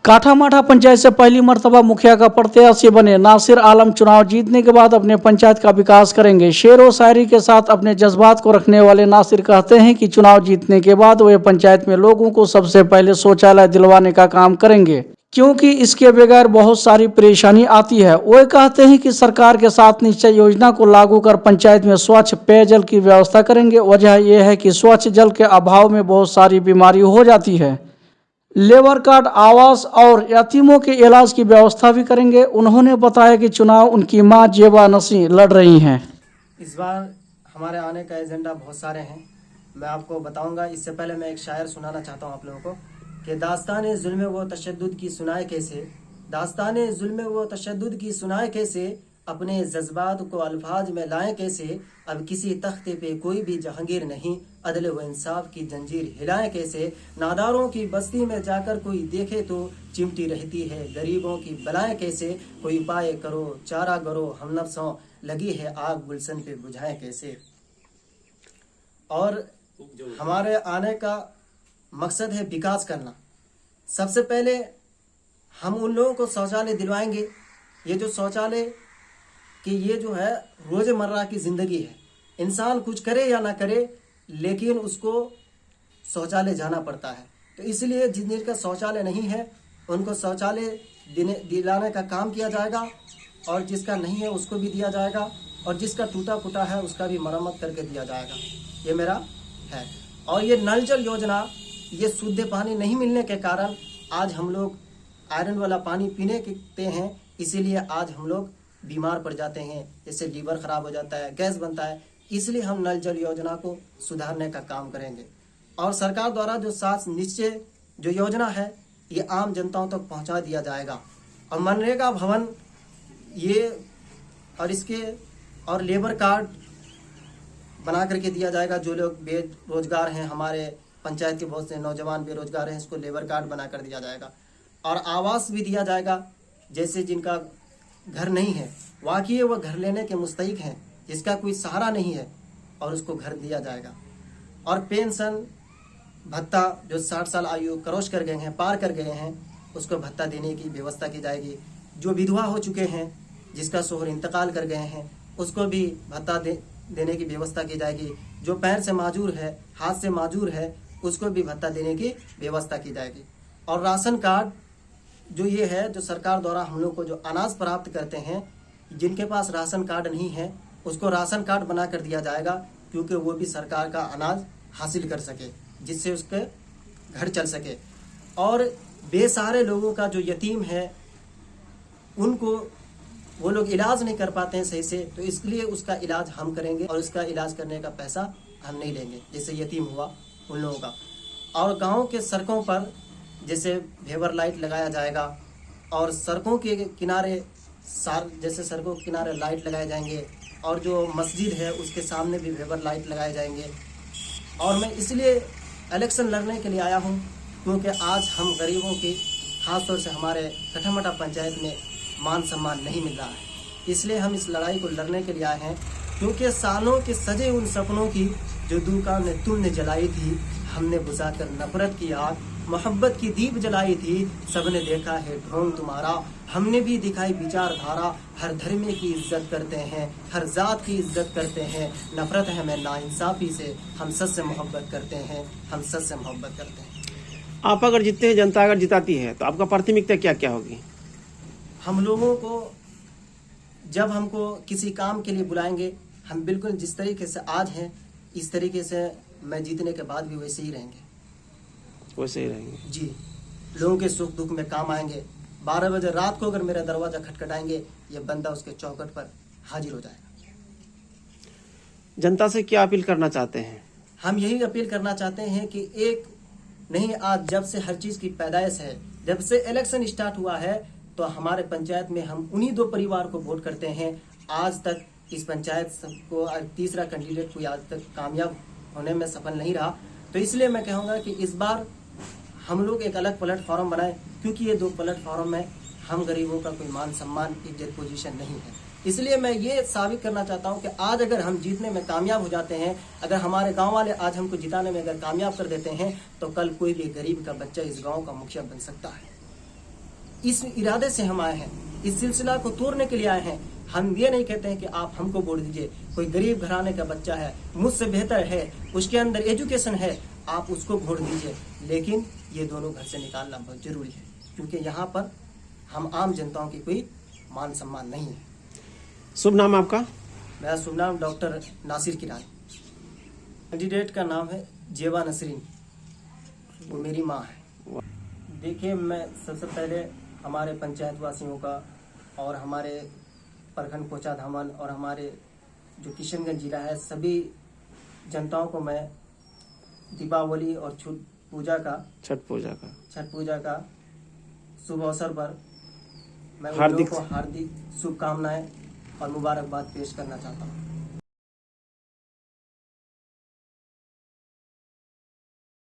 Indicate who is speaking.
Speaker 1: काठामाठा पंचायत से पहली मर्तबा मुखिया का प्रत्याशी बने नासिर आलम चुनाव जीतने के बाद अपने पंचायत का विकास करेंगे। शेर व शायरी के साथ अपने जज्बात को रखने वाले नासिर कहते हैं कि चुनाव जीतने के बाद वे पंचायत में लोगों को सबसे पहले शौचालय दिलवाने का काम करेंगे, क्योंकि इसके बगैर बहुत सारी परेशानी आती है। वे कहते हैं कि सरकार के साथ निश्चय योजना को लागू कर पंचायत में स्वच्छ पेयजल की व्यवस्था करेंगे। वजह यह है कि स्वच्छ जल के अभाव में बहुत सारी बीमारी हो जाती है। लेबर कार्ड, आवास और यतीमों के इलाज की व्यवस्था भी करेंगे। उन्होंने बताया कि चुनाव उनकी मां जेबा नसीर लड़ रही हैं।
Speaker 2: इस बार हमारे आने का एजेंडा बहुत सारे हैं, मैं आपको बताऊंगा। इससे पहले मैं एक शायर सुनाना चाहता हूं आप लोगों को कि दास्ताने जुल्म व तशद्दुद की सुनाए कैसे, दास्ताने जुल्म व तशद्दुद की सुनाए कैसे, अपने जज्बात को अल्फाज में लाएं कैसे। अब किसी तख्ते पे कोई भी जहांगीर नहीं, अदल व इंसाफ की जंजीर हिलाएं कैसे। नादारों की बस्ती में जाकर कोई देखे तो चिमटी रहती है गरीबों की बलाएं कैसे। कोई उपाय करो चारा करो हम नफ्सों, लगी है आग गुलशन पे बुझाएं कैसे। और हमारे आने का मकसद है विकास करना। सबसे पहले हम उन लोगों को शौचालय दिलवाएंगे। ये जो शौचालय कि ये जो है रोजमर्रा की जिंदगी है, इंसान कुछ करे या ना करे लेकिन उसको शौचालय जाना पड़ता है। तो इसलिए जिनका शौचालय नहीं है उनको शौचालय दिलाने का काम किया जाएगा, और जिसका नहीं है उसको भी दिया जाएगा, और जिसका टूटा फूटा है उसका भी मरम्मत करके दिया जाएगा। ये मेरा है। और ये नल जल योजना, ये शुद्ध पानी नहीं मिलने के कारण आज हम लोग आयरन वाला पानी पीने के हैं, इसीलिए आज हम लोग बीमार पड़ जाते हैं। जैसे लीवर खराब हो जाता है, गैस बनता है। इसलिए हम नल जल योजना को सुधारने का काम करेंगे। और सरकार द्वारा जो 7 निश्चय जो योजना है ये आम जनताओं तक पहुंचा दिया जाएगा। और मनरेगा भवन ये और इसके और लेबर कार्ड बना करके दिया जाएगा। जो लोग बेरोजगार हैं, हमारे पंचायत के बहुत से नौजवान बेरोजगार हैं, इसको लेबर कार्ड बना कर दिया जाएगा। और आवास भी दिया जाएगा। जैसे जिनका घर नहीं है, वाकई वह घर लेने के मुस्तहिक हैं, जिसका कोई सहारा नहीं है, और उसको घर दिया जाएगा। और पेंशन भत्ता जो 60 साल आयु क्रॉस कर गए हैं, पार कर गए हैं, उसको भत्ता देने की व्यवस्था की जाएगी। जो विधवा हो चुके हैं, जिसका शोहर इंतकाल कर गए हैं, उसको भी भत्ता देने की व्यवस्था की जाएगी। जो पैर से माजूर है, हाथ से माजूर है, उसको भी भत्ता देने की व्यवस्था की जाएगी। और राशन कार्ड जो ये है, जो सरकार द्वारा हम लोग को जो अनाज प्राप्त करते हैं, जिनके पास राशन कार्ड नहीं है उसको राशन कार्ड बना कर दिया जाएगा, क्योंकि वो भी सरकार का अनाज हासिल कर सके, जिससे उसके घर चल सके। और बेसहारे लोगों का जो यतीम है, उनको वो लोग इलाज नहीं कर पाते हैं सही से, तो इसलिए उसका इलाज हम करेंगे, और उसका इलाज करने का पैसा हम नहीं लेंगे, जैसे यतीम हुआ उन लोगों का। और गाँव के सड़कों पर जैसे वेवर लाइट लगाया जाएगा, और सड़कों के किनारे जैसे सड़कों के किनारे लाइट लगाए जाएंगे, और जो मस्जिद है उसके सामने भी वेवर लाइट लगाए जाएंगे। और मैं इसलिए इलेक्शन लड़ने के लिए आया हूं, क्योंकि आज हम गरीबों की, खासतौर से हमारे काठामाठा पंचायत में मान सम्मान नहीं मिल रहा है। इसलिए हम इस लड़ाई को लड़ने के लिए आए हैं, क्योंकि सालों के सजे उन सपनों की जो दुकान ने तुमने जलाई थी, हमने बुझाकर नफरत की आग, मोहब्बत की दीप जलाई थी, सबने देखा है ढोंग तुम्हारा, हमने भी दिखाई विचारधारा। हर धर्म की इज्जत करते हैं, हर जात की इज्जत करते हैं, नफरत है हमें नाइंसाफी से, हम सच से मोहब्बत करते हैं, हम सच से मोहब्बत करते हैं।
Speaker 3: आप अगर जीतते हैं, जनता अगर जिताती है, तो आपका प्राथमिकता क्या क्या होगी?
Speaker 2: हम लोगों को जब हमको किसी काम के लिए बुलाएंगे, हम बिल्कुल जिस तरीके से आज हैं इस तरीके से मैं जीतने के बाद भी वैसे ही रहेंगे,
Speaker 3: वैसे ही रहेंगे
Speaker 2: जी। लोगों के सुख दुख में काम आएंगे। 12 बजे रात को अगर मेरा दरवाजा खटखटाएंगे, ये बंदा उसके चौखट पर हाजिर हो जाएगा।
Speaker 3: जनता से क्या अपील करना चाहते हैं?
Speaker 2: हम यही अपील करना चाहते हैं कि एक नहीं, आज जब से हर चीज की पैदाइश है, जब से इलेक्शन स्टार्ट हुआ है, तो हमारे पंचायत में हम उन्हीं 2 परिवार को वोट करते हैं। आज तक इस पंचायत को तीसरा कैंडिडेट कोई आज तक कामयाब होने में सफल नहीं रहा। तो इसलिए मैं कहूँगा कि इस बार हम लोग एक अलग प्लेटफॉर्म बनाएं, क्योंकि ये 2 प्लेटफॉर्म में हम गरीबों का कोई मान सम्मान इज्जत पोजीशन नहीं है। इसलिए मैं ये साबित करना चाहता हूँ कि आज अगर हम जीतने में कामयाब हो जाते हैं, अगर हमारे गांव वाले आज हमको जिताने में अगर कामयाब कर देते हैं, तो कल कोई भी गरीब का बच्चा इस गांव का मुखिया बन सकता है। इस इरादे से हम आए हैं, इस सिलसिला को तोड़ने के लिए आए हैं। हम ये नहीं कहते हैं कि आप हमको वोट दीजिए। कोई गरीब घराने का बच्चा है, मुझसे बेहतर है, उसके अंदर एजुकेशन है, आप उसको वोट दीजिए। लेकिन ये दोनों घर से निकालना बहुत जरूरी है, क्योंकि यहाँ पर हम आम जनताओं की कोई मान सम्मान नहीं है।
Speaker 3: शुभ नाम आपका?
Speaker 2: मेरा शुभ नाम डॉक्टर नासिर किरानी। कैंडिडेट का नाम है जेबा नसरीन, वो मेरी माँ है। देखिए, मैं सबसे पहले हमारे पंचायत वासियों का और हमारे प्रखंड कोचा धामन और हमारे जो किशनगंज जिला है, सभी जनताओं को मैं दीपावली और
Speaker 3: छठ पूजा का
Speaker 2: शुभ अवसर पर मैं उन
Speaker 3: हार्दिक
Speaker 2: लोगों को हार्दिक शुभकामनाएं और मुबारकबाद पेश करना चाहता हूँ।